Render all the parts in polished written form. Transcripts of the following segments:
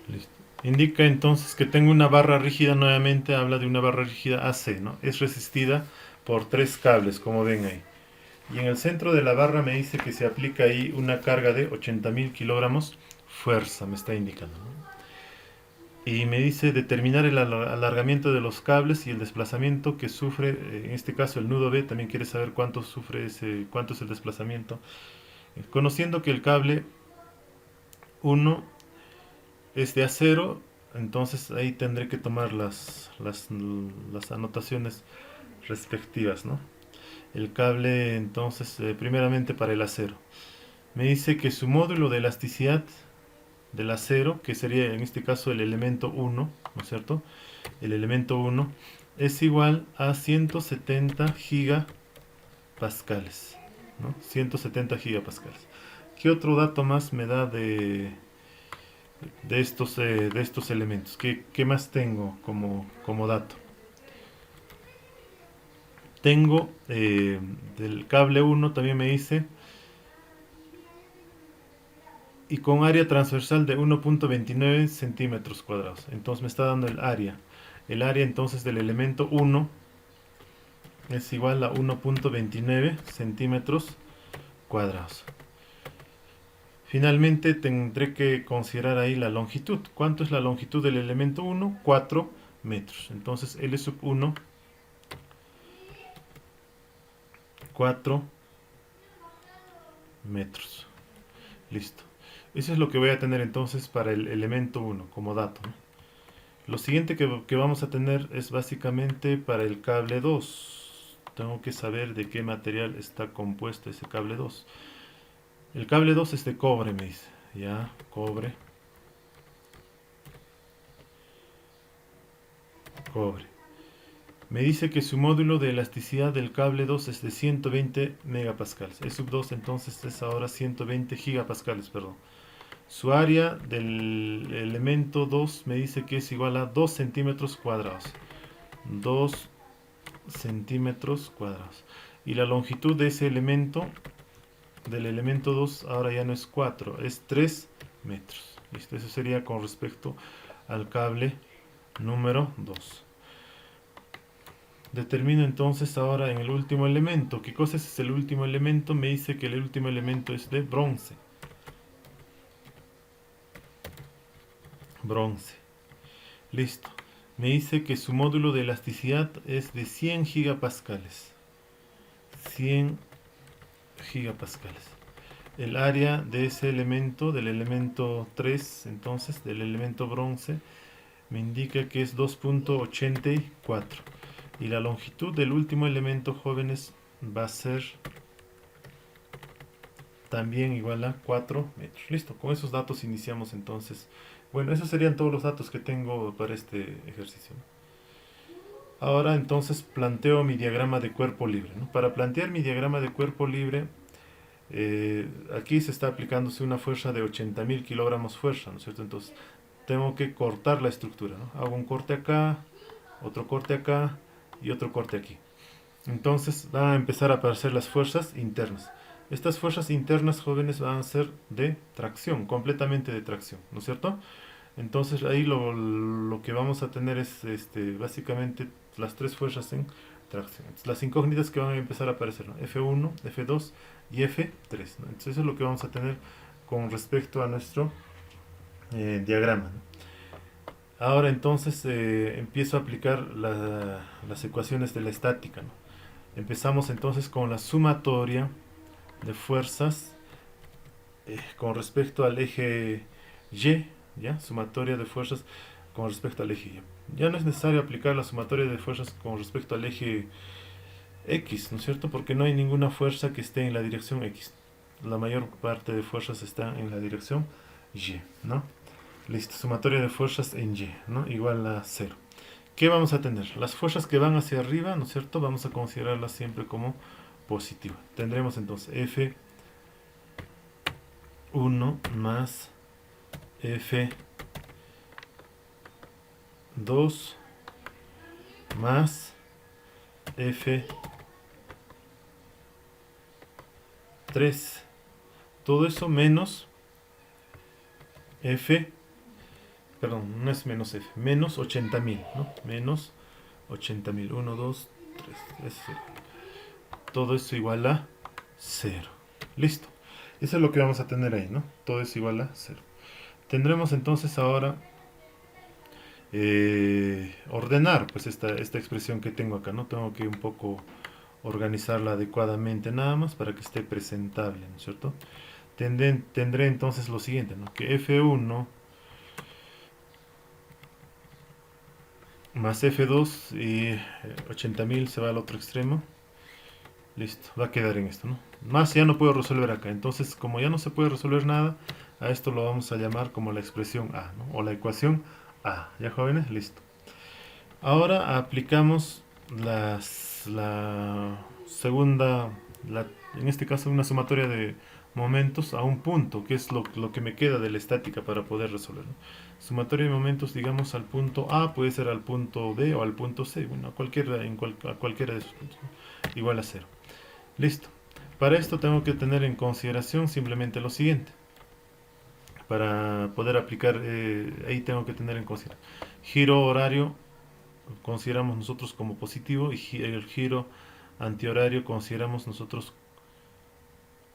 Listo. Indica entonces que tengo una barra rígida, nuevamente habla de una barra rígida AC, ¿no? Es resistida por tres cables, como ven ahí. Y en el centro de la barra me dice que se aplica ahí una carga de 80.000 kilogramos, fuerza, me está indicando, ¿no? Y me dice determinar el alargamiento de los cables y el desplazamiento que sufre, en este caso el nudo B, también quiere saber cuánto sufre cuánto es el desplazamiento. Conociendo que el cable uno es de acero, entonces ahí tendré que tomar las anotaciones respectivas, ¿no? El cable, entonces, primeramente para el acero. Me dice que su módulo de elasticidad del acero, que sería en este caso el elemento uno, ¿no es cierto? El elemento uno es igual a 170 gigapascales, ¿no? 170 gigapascales. ¿Qué otro dato más me da de estos elementos? ¿Qué más tengo como dato? Tengo del cable uno también me dice, y con área transversal de 1.29 centímetros cuadrados. Entonces me está dando el área. El área entonces del elemento uno es igual a 1.29 centímetros cuadrados. Finalmente tendré que considerar ahí la longitud. ¿Cuánto es la longitud del elemento uno? 4 metros. Entonces L sub 1, 4 metros. Listo. Eso es lo que voy a tener entonces para el elemento uno como dato, ¿no? Lo siguiente que vamos a tener es básicamente para el cable 2. Tengo que saber de qué material está compuesto ese cable 2. El cable 2 es de cobre, me dice. Ya, cobre, cobre. Me dice que su módulo de elasticidad del cable 2 es de 120 megapascales. E sub 2 entonces es ahora 120 gigapascales, perdón. Su área del elemento 2 me dice que es igual a 2 centímetros cuadrados. 2 centímetros cuadrados. Y la longitud de ese elemento, del elemento 2 ahora ya no es 4, es 3 metros. ¿Listo? Eso sería con respecto al cable número 2. Determino entonces ahora en el último elemento. ¿Qué cosa es el último elemento? Me dice que el último elemento es de bronce. Bronce. Listo. Me dice que su módulo de elasticidad es de 100 gigapascales. 100 gigapascales. El área de ese elemento, del elemento 3, entonces, del elemento bronce, me indica que es 2.84. Y la longitud del último elemento, jóvenes, va a ser también igual a 4 metros. Listo, con esos datos iniciamos entonces. Bueno, esos serían todos los datos que tengo para este ejercicio, ¿no? Ahora entonces planteo mi diagrama de cuerpo libre, ¿no? Para plantear mi diagrama de cuerpo libre, aquí se está aplicándose una fuerza de 80.000 kilogramos fuerza, ¿no es cierto? Entonces tengo que cortar la estructura, ¿no? Hago un corte acá, otro corte acá y otro corte aquí. Entonces van a empezar a aparecer las fuerzas internas. Estas fuerzas internas, jóvenes, van a ser de tracción, completamente de tracción, ¿no es cierto? Entonces ahí lo que vamos a tener es básicamente las tres fuerzas en tracción. Entonces, las incógnitas que van a empezar a aparecer, ¿no? F1, F2 y F3, ¿no? Entonces eso es lo que vamos a tener con respecto a nuestro diagrama, ¿no? Ahora entonces empiezo a aplicar las ecuaciones de la estática, ¿no? Empezamos entonces con la sumatoria de fuerzas con respecto al eje Y, ¿ya? Sumatoria de fuerzas con respecto al eje Y. Ya no es necesario aplicar la sumatoria de fuerzas con respecto al eje X, ¿no es cierto? Porque no hay ninguna fuerza que esté en la dirección X. La mayor parte de fuerzas está en la dirección Y, ¿no? Listo, sumatoria de fuerzas en Y, ¿no? Igual a cero. ¿Qué vamos a tener? Las fuerzas que van hacia arriba, ¿no es cierto? Vamos a considerarlas siempre como positivas. Tendremos entonces F1 más F2 más F3. Todo eso menos F, perdón, no es menos F, menos 80.000, ¿no? Menos 80.000, 1, 2, 3, todo eso igual a cero. Listo. Eso es lo que vamos a tener ahí, ¿no? Todo es igual a cero. Tendremos entonces ahora ordenar pues esta expresión que tengo acá, ¿no? Tengo que un poco organizarla adecuadamente nada más para que esté presentable, ¿no es cierto? Tendré entonces lo siguiente, ¿no? Que F1 más F2 y 80.000 se va al otro extremo. Listo, va a quedar en esto, ¿no? Más ya no puedo resolver acá. Entonces, como ya no se puede resolver nada, a esto lo vamos a llamar como la expresión A, ¿no? O la ecuación A. ¿Ya, jóvenes? Listo. Ahora aplicamos la segunda, en este caso una sumatoria de momentos a un punto, que es lo que me queda de la estática para poder resolverlo. Sumatoria de momentos, digamos, al punto A, puede ser al punto B o al punto C, bueno, a cualquiera de esos puntos, ¿no? Igual a cero. Listo. Para esto tengo que tener en consideración simplemente lo siguiente. Para poder aplicar, ahí tengo que tener en consideración. Giro horario consideramos nosotros como positivo y el giro antihorario consideramos nosotros,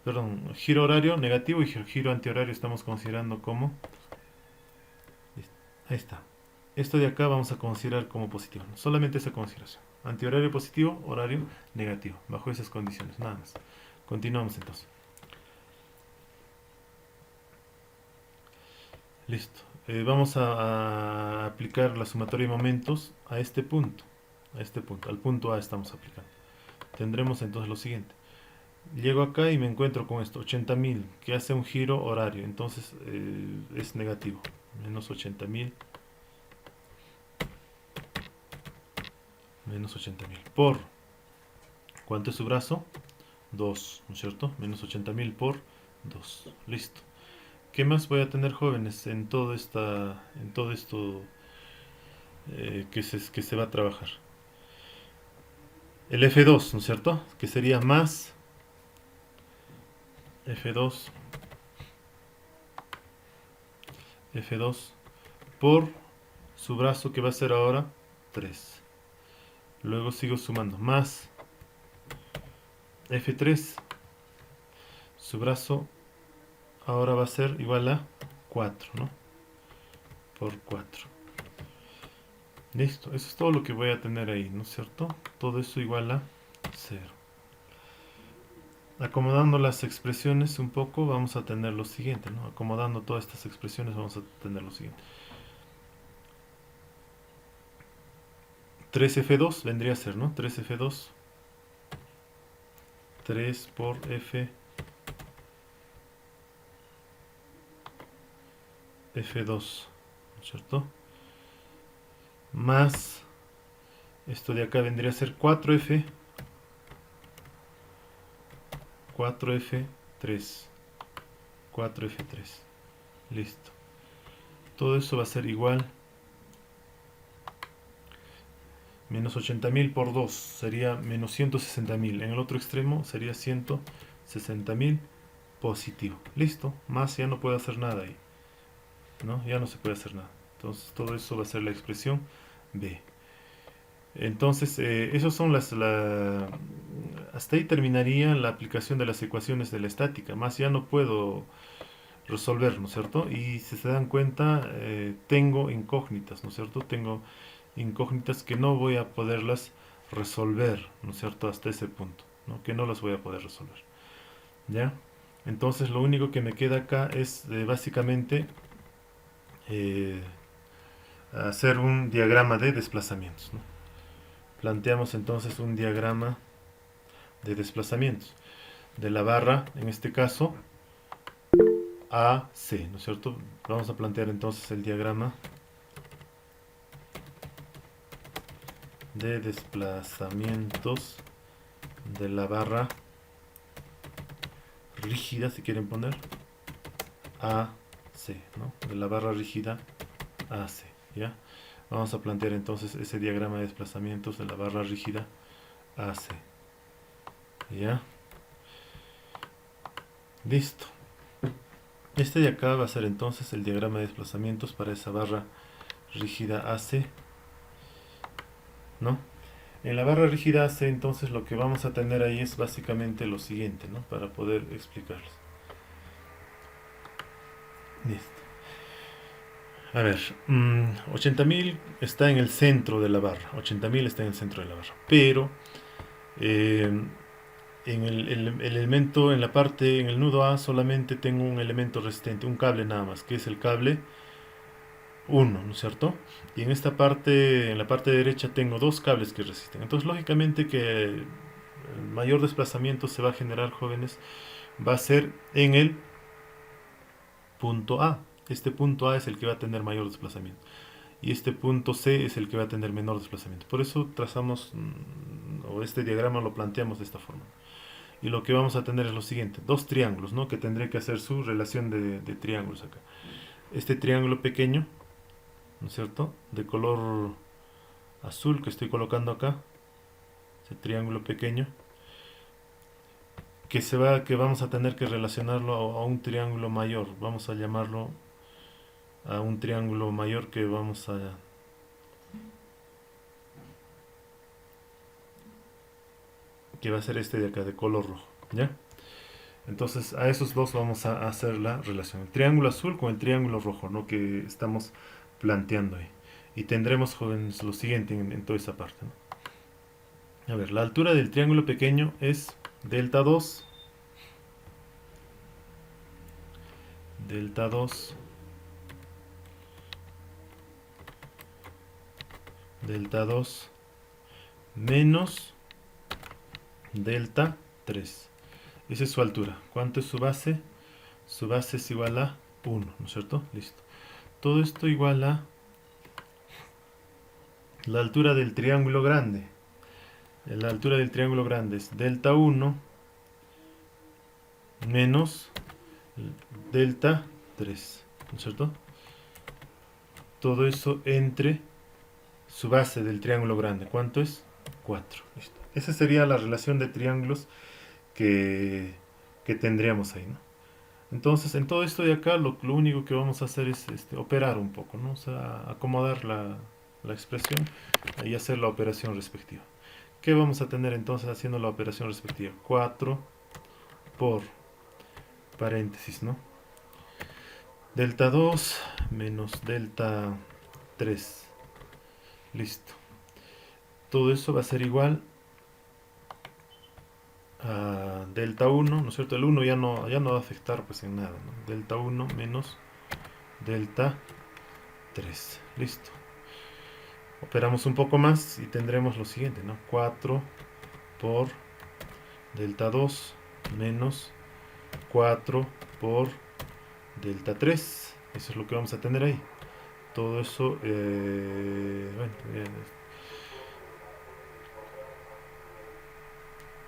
perdón, giro horario negativo y giro antihorario estamos considerando como, ahí está. Esto de acá vamos a considerar como positivo, ¿no? Solamente esa consideración. Antihorario positivo, horario negativo, bajo esas condiciones, nada más. Continuamos entonces. Listo. Vamos a aplicar la sumatoria de momentos a este punto. A este punto. Al punto A estamos aplicando. Tendremos entonces lo siguiente. Llego acá y me encuentro con esto. 80.000 que hace un giro horario. Entonces es negativo. Menos 80.000. Menos 80.000. Por. ¿Cuánto es su brazo? 2. ¿No es cierto? Menos 80.000 por 2. Listo. ¿Qué más voy a tener, jóvenes, en todo esto que se va a trabajar? El F2, ¿no es cierto? Que sería más F2, F2 por su brazo que va a ser ahora 3. Luego sigo sumando más F3, su brazo ahora va a ser igual a 4, ¿no? Por 4. Listo, eso es todo lo que voy a tener ahí, ¿no es cierto? Todo eso igual a 0. Acomodando las expresiones un poco, vamos a tener lo siguiente, ¿no? Acomodando todas estas expresiones, vamos a tener lo siguiente. 3F2 vendría a ser, ¿no? 3F2. 3 por F. F2, ¿no es cierto? Más, esto de acá vendría a ser 4F. 4F3. 4F3. Listo. Todo eso va a ser igual. Menos 80.000 por 2 sería menos 160.000. En el otro extremo sería 160.000 positivo. Listo. Más ya no puedo hacer nada ahí, ¿no? Ya no se puede hacer nada. Entonces todo eso va a ser la expresión B. Entonces, esos son hasta ahí terminaría la aplicación de las ecuaciones de la estática. Más ya no puedo resolver, ¿no es cierto? Y si se dan cuenta, tengo incógnitas, ¿no es cierto? Tengo incógnitas que no voy a poderlas resolver, ¿no es cierto? Hasta ese punto, ¿no? Que no las voy a poder resolver, ¿ya? Entonces lo único que me queda acá es básicamente eh, hacer un diagrama de desplazamientos, ¿no? Planteamos entonces un diagrama de desplazamientos de la barra, en este caso, AC, ¿no es cierto? Vamos a plantear entonces el diagrama de desplazamientos de la barra rígida, si quieren poner, AC, ¿no? De la barra rígida AC, ¿ya? Vamos a plantear entonces ese diagrama de desplazamientos de la barra rígida AC, ¿ya? Listo. Este de acá va a ser entonces el diagrama de desplazamientos para esa barra rígida AC, ¿no? En la barra rígida AC entonces lo que vamos a tener ahí es básicamente lo siguiente, ¿no? Para poder explicarles. Listo. A ver, 80.000 está en el centro de la barra, 80.000 está en el centro de la barra, pero eh, en el elemento, en la parte, en el nudo A solamente tengo un elemento resistente, un cable nada más, que es el cable 1, ¿no es cierto? Y en esta parte, en la parte derecha tengo dos cables que resisten. Entonces, lógicamente que el mayor desplazamiento se va a generar, jóvenes, va a ser en el punto A. Este punto A es el que va a tener mayor desplazamiento. Y este punto C es el que va a tener menor desplazamiento. Por eso trazamos, o este diagrama lo planteamos de esta forma. Y lo que vamos a tener es lo siguiente, dos triángulos, ¿no? Que tendré que hacer su relación de triángulos acá. Este triángulo pequeño, ¿no es cierto? De color azul que estoy colocando acá, ese triángulo pequeño, que vamos a tener que relacionarlo a un triángulo mayor. Vamos a llamarlo a un triángulo mayor que va a ser este de acá, de color rojo, ¿ya? Entonces a esos dos vamos a hacer la relación. El triángulo azul con el triángulo rojo, ¿no? Que estamos planteando ahí. Y tendremos, jóvenes, lo siguiente en toda esa parte, ¿no? A ver, la altura del triángulo pequeño es delta 2, delta 2, delta 2, menos delta 3. Esa es su altura. ¿Cuánto es su base? Su base es igual a 1, ¿no es cierto? Listo. Todo esto igual a la altura del triángulo grande. La altura del triángulo grande es delta 1 menos delta 3, ¿no es cierto? Todo eso entre su base del triángulo grande. ¿Cuánto es? 4. Listo. Esa sería la relación de triángulos que, que tendríamos ahí, ¿no? Entonces, en todo esto de acá, lo único que vamos a hacer es operar un poco, ¿no? O sea, acomodar la expresión y hacer la operación respectiva. ¿Qué vamos a tener entonces haciendo la operación respectiva? 4 por paréntesis, ¿no? Delta 2 menos delta 3. Listo. Todo eso va a ser igual a delta 1, ¿no es cierto? El 1 ya no va a afectar pues en nada, ¿no? Delta 1 menos delta 3. Listo. Operamos un poco más y tendremos lo siguiente, ¿no? 4 por delta 2 menos 4 por delta 3. Eso es lo que vamos a tener ahí. Todo eso, bueno,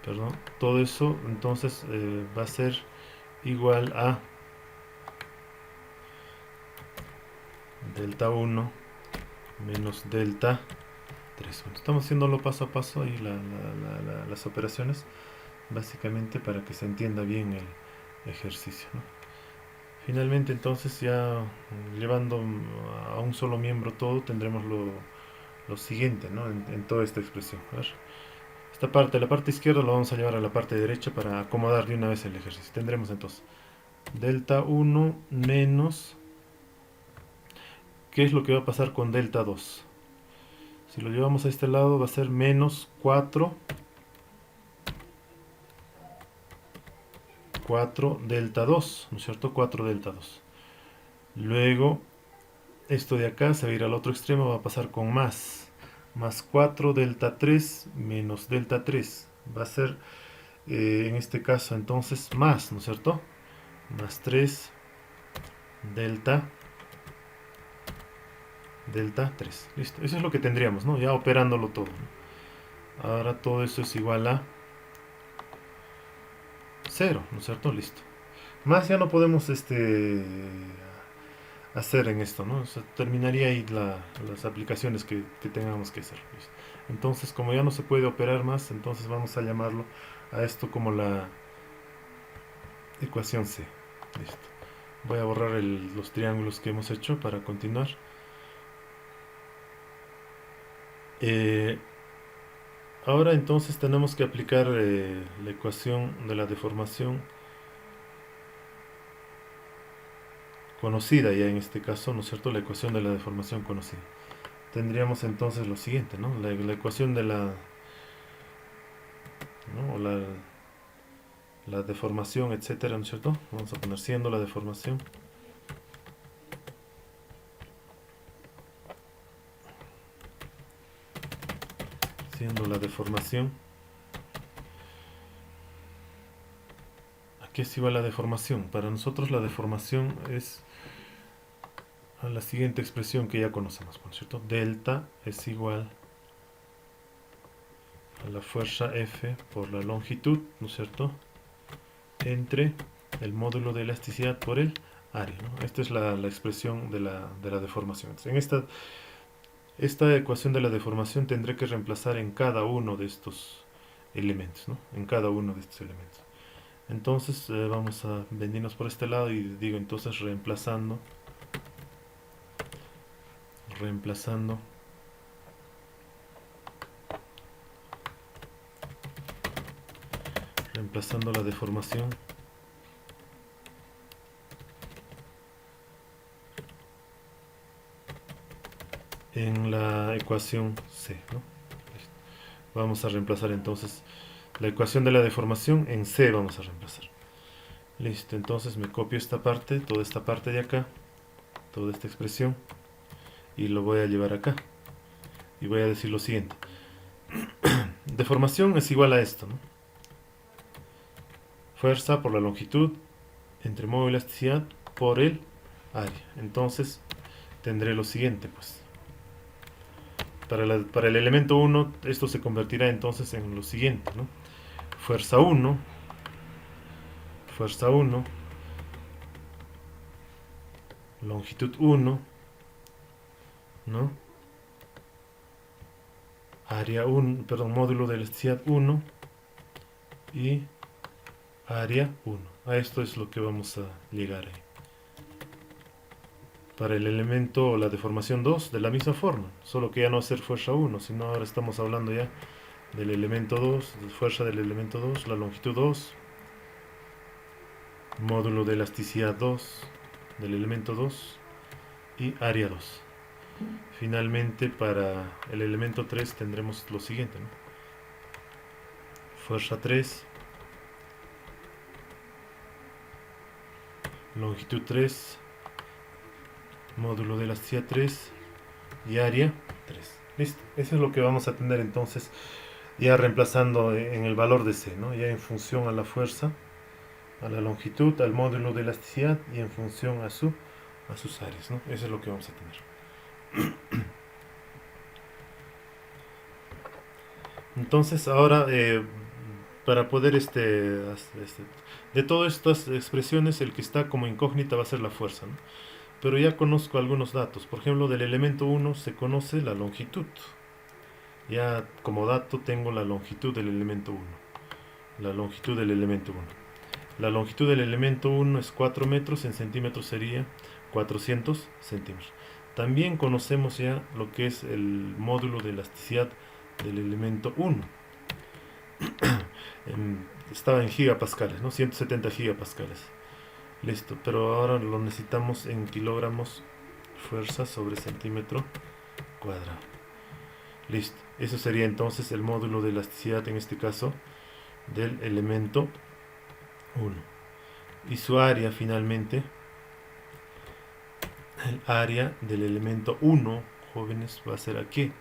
perdón, todo eso entonces va a ser igual a delta 1 menos delta 3. Bueno, estamos haciéndolo paso a paso ahí las operaciones, básicamente para que se entienda bien el ejercicio, ¿no? Finalmente entonces ya llevando a un solo miembro todo, tendremos lo siguiente, ¿no? En toda esta expresión. A ver, esta parte, la parte izquierda la vamos a llevar a la parte derecha para acomodar de una vez el ejercicio. Tendremos entonces delta 1 menos, ¿qué es lo que va a pasar con delta 2? Si lo llevamos a este lado va a ser menos 4 delta 2, ¿no es cierto? 4 delta 2. Luego, esto de acá se va a ir al otro extremo, va a pasar con más 4 delta 3 menos delta 3. Va a ser, en este caso, entonces, más, ¿no es cierto? Más 3 delta 3. Listo. Eso es lo que tendríamos, ¿no? Ya operándolo todo, ¿no? Ahora todo eso es igual a 0, ¿no es cierto? Listo. Más ya no podemos hacer en esto, ¿no? O sea, terminaría ahí las aplicaciones que tengamos que hacer. ¿Listo? Entonces, como ya no se puede operar más, entonces vamos a llamarlo a esto como la ecuación C. Listo. Voy a borrar los triángulos que hemos hecho para continuar. Eh, Ahora entonces tenemos que aplicar la ecuación de la deformación conocida ya en este caso, ¿no es cierto? La ecuación de la deformación conocida. Tendríamos entonces lo siguiente, ¿no? La ecuación de ¿no? La deformación, etcétera, ¿no es cierto? Vamos a poner siendo la deformación. Siendo la deformación. ¿A qué es igual la deformación? Para nosotros la deformación es a la siguiente expresión que ya conocemos, ¿no es cierto? Delta es igual a la fuerza F por la longitud, ¿no es cierto? Entre el módulo de elasticidad por el área, ¿no? Esta es la expresión de la deformación. Entonces, en esta ecuación de la deformación tendré que reemplazar en cada uno de estos elementos, ¿no? En cada uno de estos elementos. Entonces vamos a venirnos por este lado y digo entonces reemplazando la deformación en la ecuación C, ¿no? Vamos a reemplazar entonces la ecuación de la deformación en C, vamos a reemplazar. Listo, entonces me copio esta parte, toda esta parte de acá, toda esta expresión, y lo voy a llevar acá. Y voy a decir lo siguiente. Deformación es igual a esto, ¿no? Fuerza por la longitud entre módulo de elasticidad por el área. Entonces tendré lo siguiente, pues. Para el elemento 1, esto se convertirá entonces en lo siguiente, ¿no? Fuerza 1, longitud 1, ¿no? Área 1, perdón, módulo de elasticidad 1 y área 1. A esto es lo que vamos a llegar ahí. Para el elemento o la deformación 2, de la misma forma, solo que ya no va a ser fuerza 1, sino ahora estamos hablando ya del elemento 2, de fuerza del elemento 2, la longitud 2, módulo de elasticidad 2 del elemento 2 y área 2. Finalmente para el elemento 3 tendremos lo siguiente, ¿no? Fuerza 3, longitud 3, módulo de elasticidad 3 y área 3. Listo, eso es lo que vamos a tener entonces, ya reemplazando en el valor de C, ¿no? Ya en función a la fuerza, a la longitud, al módulo de elasticidad y en función a sus áreas, ¿no? Eso es lo que vamos a tener. Entonces ahora para poder de todas estas expresiones el que está como incógnita va a ser la fuerza, ¿no? Pero ya conozco algunos datos. Por ejemplo, del elemento 1 se conoce la longitud. Ya como dato tengo la longitud del elemento 1. La longitud del elemento 1. La longitud del elemento 1 es 4 metros, en centímetros sería 400 centímetros. También conocemos ya lo que es el módulo de elasticidad del elemento 1. Estaba en gigapascales, ¿no? 170 gigapascales. Listo, pero ahora lo necesitamos en kilogramos fuerza sobre centímetro cuadrado. Listo, eso sería entonces el módulo de elasticidad en este caso del elemento 1. Y su área finalmente, el área del elemento 1, jóvenes, va a ser aquí.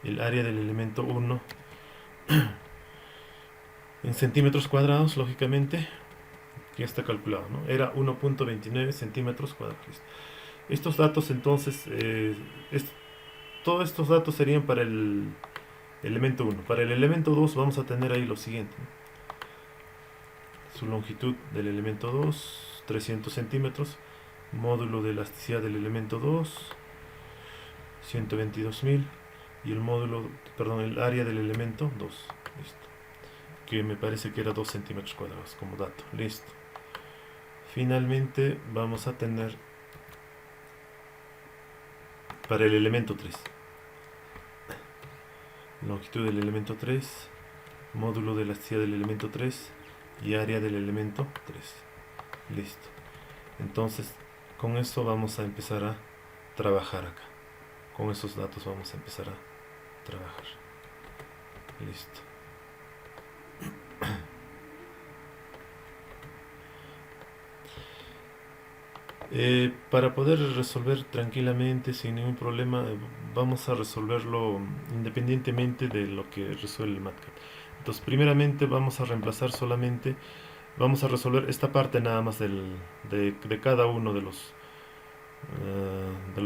El área del elemento 1 en centímetros cuadrados, lógicamente, ya está calculado, ¿no? Era 1.29 centímetros cuadrados. Estos datos entonces, todos estos datos serían para el elemento 1. Para el elemento 2 vamos a tener ahí lo siguiente, ¿no? Su longitud del elemento 2, 300 centímetros, módulo de elasticidad del elemento 2, 122.000, y el módulo, perdón, el área del elemento 2, listo, que me parece que era 2 centímetros cuadrados como dato, listo. Finalmente vamos a tener para el elemento 3, longitud del elemento 3, módulo de elasticidad del elemento 3 y área del elemento 3. Listo. Entonces, con eso vamos a empezar a trabajar acá. Con esos datos vamos a empezar a trabajar. Listo. Para poder resolver tranquilamente, sin ningún problema, vamos a resolverlo independientemente de lo que resuelve el MATLAB. Entonces, primeramente vamos a reemplazar solamente, vamos a resolver esta parte nada más de cada uno de los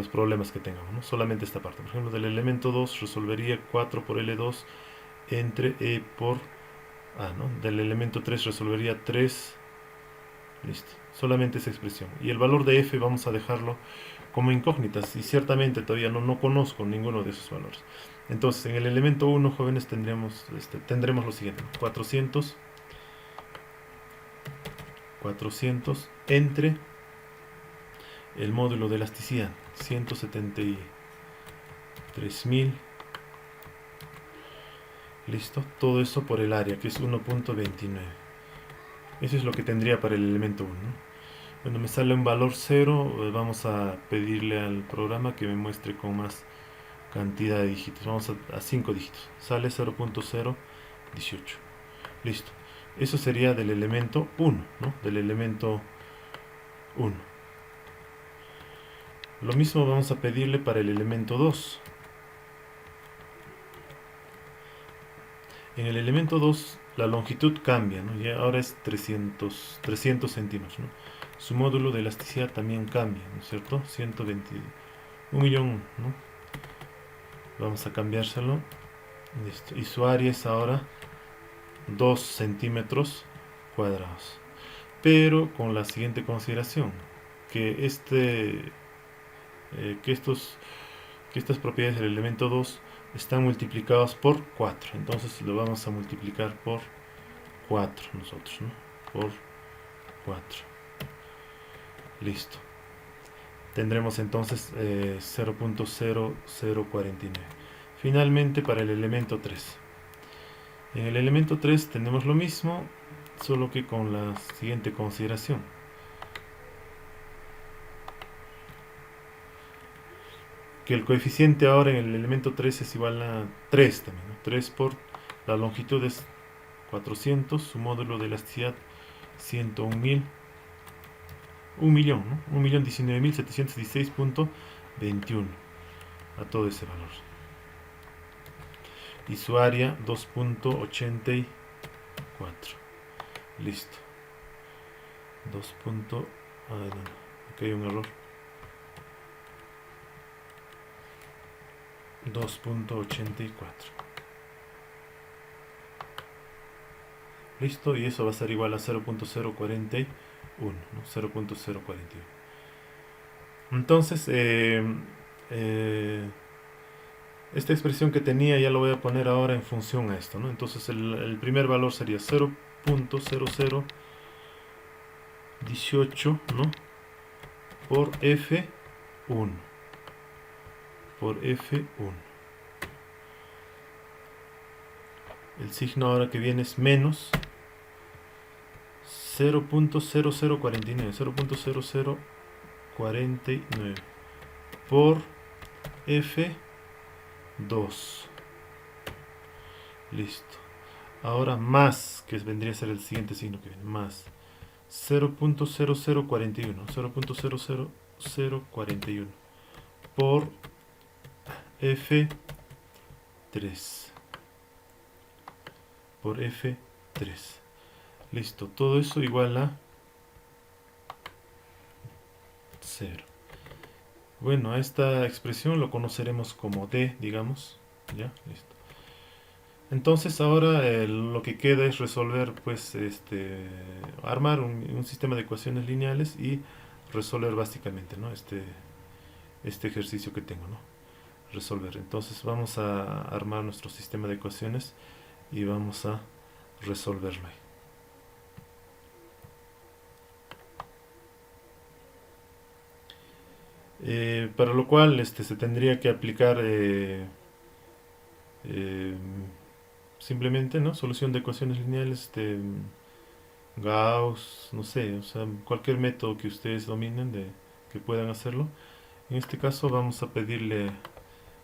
problemas que tengamos, ¿no? Solamente esta parte. Por ejemplo, del elemento 2 resolvería 4 por L2 entre E por A, ¿no? Del elemento 3 resolvería 3. Listo, solamente esa expresión. Y el valor de f vamos a dejarlo como incógnitas. Y ciertamente todavía no conozco ninguno de esos valores. Entonces, en el elemento 1, jóvenes, tendremos lo siguiente. 400 entre el módulo de elasticidad. 173.000. Listo, todo eso por el área, que es 1.29. Eso es lo que tendría para el elemento 1, ¿no? Cuando me sale un valor 0, vamos a pedirle al programa que me muestre con más cantidad de dígitos. Vamos a 5 dígitos. Sale 0.018. Listo. Eso sería del elemento 1, ¿no? Del elemento 1. Lo mismo vamos a pedirle para el elemento 2. En el elemento 2 la longitud cambia, ¿no? Ya ahora es 300 centímetros, ¿no? Su módulo de elasticidad también cambia, ¿no es cierto? 120, 1 millón, ¿no? Vamos a cambiárselo. Listo. Y su área es ahora 2 centímetros cuadrados. Pero con la siguiente consideración, que estas propiedades del elemento 2 están multiplicados por 4. Entonces lo vamos a multiplicar por 4 nosotros, ¿no? Por 4. Listo. Tendremos entonces 0.0049. Finalmente, para el elemento 3. En el elemento 3 tenemos lo mismo, solo que con la siguiente consideración. Que el coeficiente ahora en el elemento 3 es igual a 3 también, ¿no? 3 por la longitud es 400, su módulo de elasticidad 101.000, 1 millón, ¿no? 1.019.716.21 a todo ese valor. Y su área 2.84. Listo. 2. No, aquí hay un error. 2.84. Listo, y eso va a ser igual a 0.041, ¿no? 0.041. Entonces, esta expresión que tenía ya lo voy a poner ahora en función a esto, ¿no? Entonces el primer valor sería 0.0018, ¿no? Por F1. Por F1. El signo ahora que viene es menos 0.0049. 0.0049 por F2. Listo. Ahora más, que vendría a ser el siguiente signo que viene, más 0.0041. 0.00041 por F3. Por F3. Listo. Todo eso igual a 0. Bueno, a esta expresión lo conoceremos como D, digamos. Ya, listo. Entonces ahora lo que queda es resolver, pues, armar un sistema de ecuaciones lineales y resolver básicamente, ¿no? Este ejercicio que tengo, ¿no? Resolver. Entonces vamos a armar nuestro sistema de ecuaciones y vamos a resolverlo ahí. Para lo cual se tendría que aplicar eh, simplemente, ¿no? Solución de ecuaciones lineales, Gauss, no sé, o sea, cualquier método que ustedes dominen que puedan hacerlo. En este caso vamos a pedirle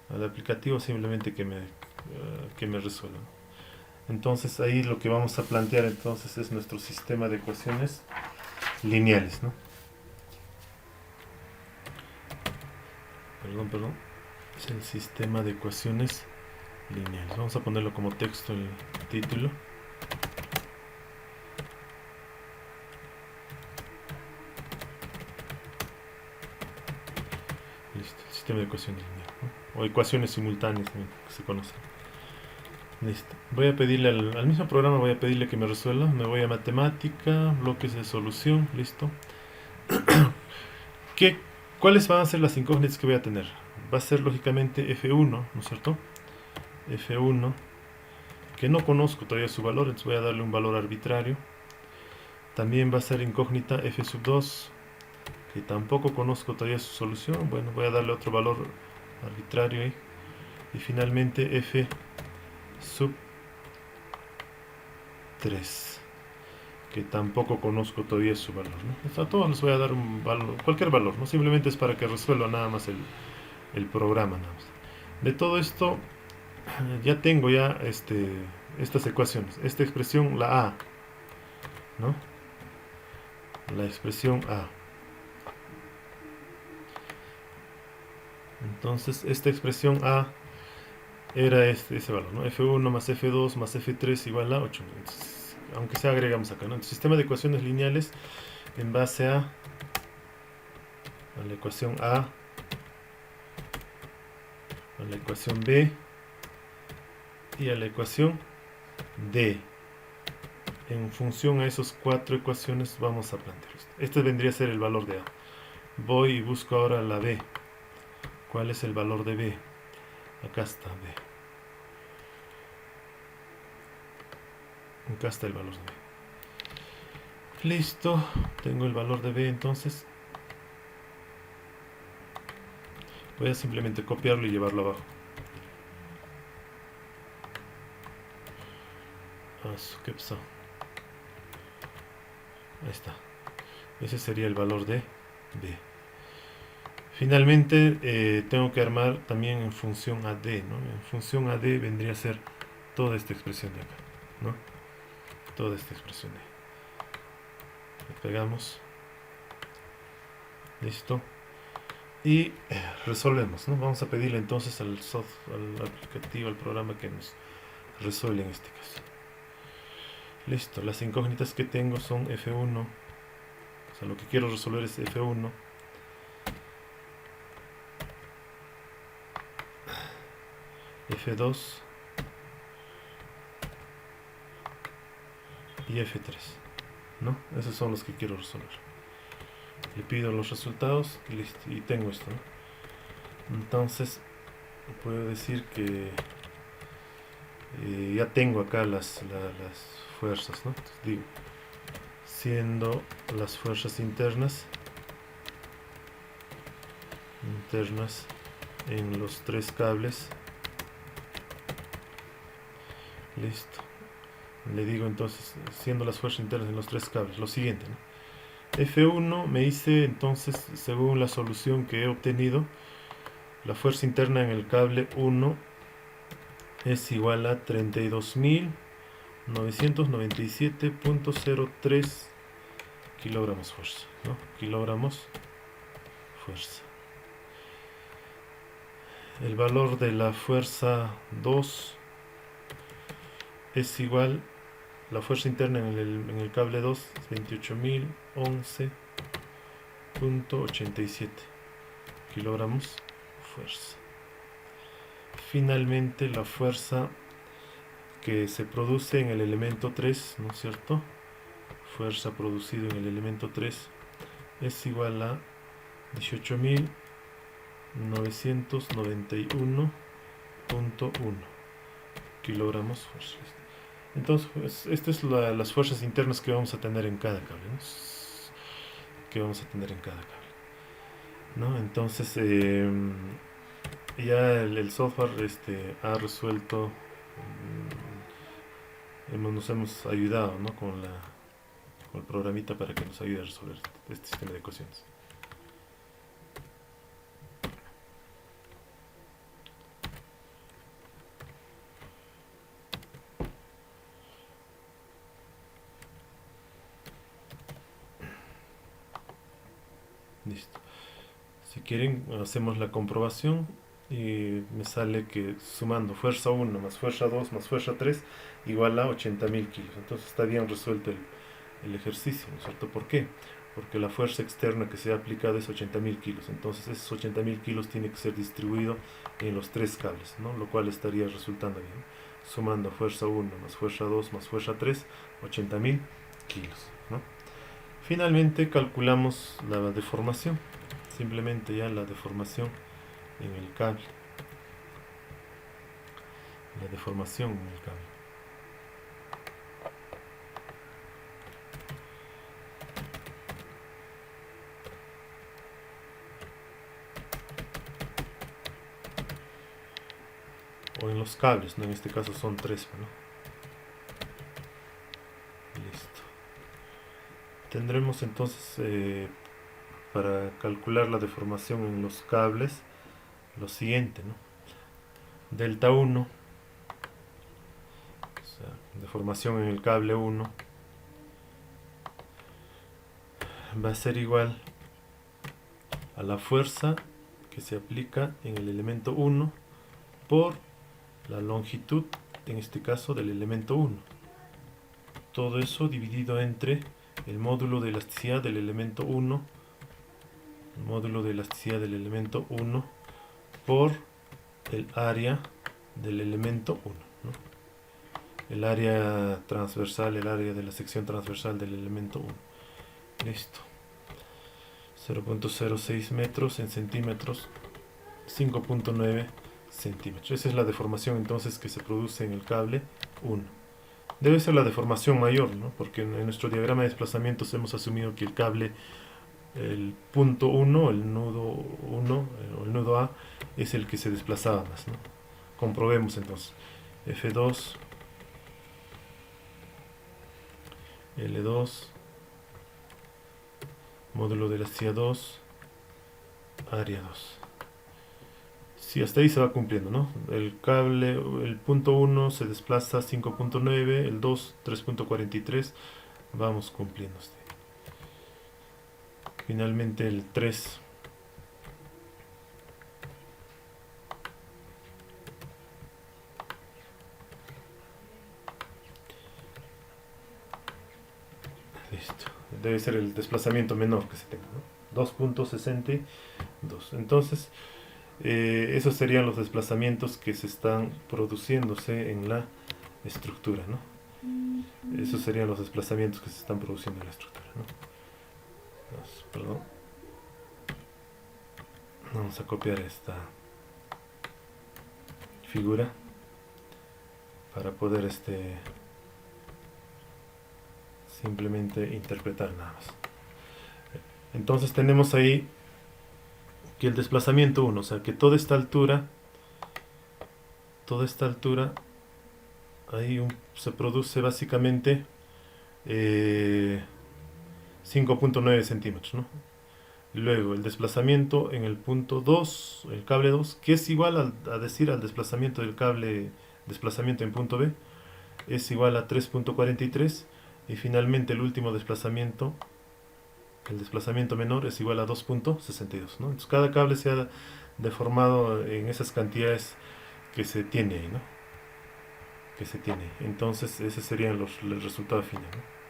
al aplicativo simplemente que me resuelva. Entonces ahí lo que vamos a plantear entonces es nuestro sistema de ecuaciones lineales, ¿no? Perdón. Es el sistema de ecuaciones lineales. Vamos a ponerlo como texto el título. Listo, el sistema de ecuaciones lineales, ¿no? O ecuaciones simultáneas también, que se conocen. Listo. Voy a pedirle al mismo programa, voy a pedirle que me resuelva. Me voy a matemática, bloques de solución, listo. ¿Qué, ¿Cuáles van a ser las incógnitas que voy a tener? Va a ser lógicamente F1, ¿no es cierto? F1, que no conozco todavía su valor, entonces voy a darle un valor arbitrario. También va a ser incógnita F sub 2, que tampoco conozco todavía su solución. Bueno, voy a darle otro valor arbitrario ahí. Y finalmente F sub 3, que tampoco conozco todavía su valor, ¿no? A todos les voy a dar un valor, cualquier valor, ¿no? Simplemente es para que resuelva nada más el programa, nada más. De todo esto ya tengo estas ecuaciones. Esta expresión, la A, ¿no? La expresión A. Entonces, esta expresión A era ese valor, ¿no? F1 más F2 más F3 igual a 8. Entonces, aunque sea agregamos acá, ¿no? El sistema de ecuaciones lineales en base a la ecuación A, a la ecuación B y a la ecuación D. En función a esas cuatro ecuaciones vamos a plantear esto. Este vendría a ser el valor de A. Voy y busco ahora la B. ¿Cuál es el valor de B? Acá está B. Acá está el valor de B. Listo. Tengo el valor de B, entonces voy a simplemente copiarlo y llevarlo abajo. ¿Qué pasó? Ahí está. Ese sería el valor de B. Finalmente tengo que armar también en función a D, ¿no? En función a D vendría a ser toda esta expresión de acá, ¿no? Toda esta expresión de ahí. Le pegamos. Listo. Y resolvemos, ¿no? Vamos a pedirle entonces al aplicativo, al programa que nos resuelve en este caso. Listo. Las incógnitas que tengo son F1. O sea, lo que quiero resolver es F1. F2 y F3, ¿no? Esos son los que quiero resolver. Le pido los resultados y listo, y tengo esto, ¿no? Entonces puedo decir que ya tengo acá las fuerzas, ¿no? Entonces digo, siendo las fuerzas internas en los tres cables, listo. Le digo entonces, siendo las fuerzas internas en los tres cables, lo siguiente, ¿no? F1 me dice entonces, según la solución que he obtenido, la fuerza interna en el cable 1 es igual a 32.997.03 kilogramos fuerza, ¿no? Kilogramos fuerza. El valor de la fuerza 2 es igual, la fuerza interna en el cable 2 es 28.011.87 kilogramos fuerza. Finalmente la fuerza que se produce en el elemento 3, ¿no es cierto? Fuerza producida en el elemento 3 es igual a 18.991.1 kilogramos fuerza. Entonces, pues, estas son las fuerzas internas que vamos a tener en cada cable, ¿no? Que vamos a tener en cada cable. ¿no? Entonces, ya el software ha resuelto, nos hemos ayudado, ¿no? Con el programita para que nos ayude a resolver este sistema de ecuaciones. Listo. Si quieren, hacemos la comprobación y me sale que sumando fuerza 1 más fuerza 2 más fuerza 3 igual a 80.000 kilos. Entonces está bien resuelto el ejercicio, ¿no es cierto? ¿Por qué? Porque la fuerza externa que se ha aplicado es 80.000 kilos. Entonces esos 80.000 kilos tiene que ser distribuido en los tres cables, ¿no? Lo cual estaría resultando bien. Sumando fuerza 1 más fuerza 2 más fuerza 3, 80.000 kilos, ¿no? Finalmente calculamos la deformación. Simplemente ya la deformación en el cable. La deformación en el cable. O en los cables, ¿no? En este caso son tres, ¿no? Listo. Tendremos entonces, para calcular la deformación en los cables, lo siguiente, ¿no? Delta 1, o sea, deformación en el cable 1, va a ser igual a la fuerza que se aplica en el elemento 1 por la longitud, en este caso, del elemento 1. Todo eso dividido entre el módulo de elasticidad del elemento 1, el módulo de elasticidad del elemento 1 por el área del elemento 1, ¿no? El área transversal, el área de la sección transversal del elemento 1. Listo. 0.06 metros en centímetros, 5.9 centímetros. Esa es la deformación entonces que se produce en el cable 1. Debe ser la deformación mayor, ¿no? Porque en nuestro diagrama de desplazamientos hemos asumido que el cable, el punto 1, el nudo 1 o el nudo A, es el que se desplazaba más, ¿no? Comprobemos entonces. F2, L2, módulo de elasticidad 2, área 2. Sí, hasta ahí se va cumpliendo, ¿no? El cable, el punto 1 se desplaza 5.9, el 2 3.43, vamos cumpliendo. Finalmente el 3. Listo. Debe ser el desplazamiento menor que se tenga, ¿no? 2.62. Entonces, esos serían los desplazamientos que se están produciéndose en la estructura, ¿no? Esos serían los desplazamientos que se están produciendo en la estructura, ¿no? Perdón. Vamos a copiar esta figura para poder simplemente interpretar nada más. Entonces tenemos ahí que el desplazamiento 1, o sea que toda esta altura, ahí se produce básicamente 5.9 centímetros, ¿no? Luego el desplazamiento en el punto 2, el cable 2, que es igual a decir al desplazamiento del cable, desplazamiento en punto B, es igual a 3.43, y finalmente el último desplazamiento, el desplazamiento menor, es igual a 2.62, ¿no? Entonces cada cable se ha deformado en esas cantidades que se tiene ahí, ¿no? Que se tiene. Entonces ese serían el resultado final, ¿no?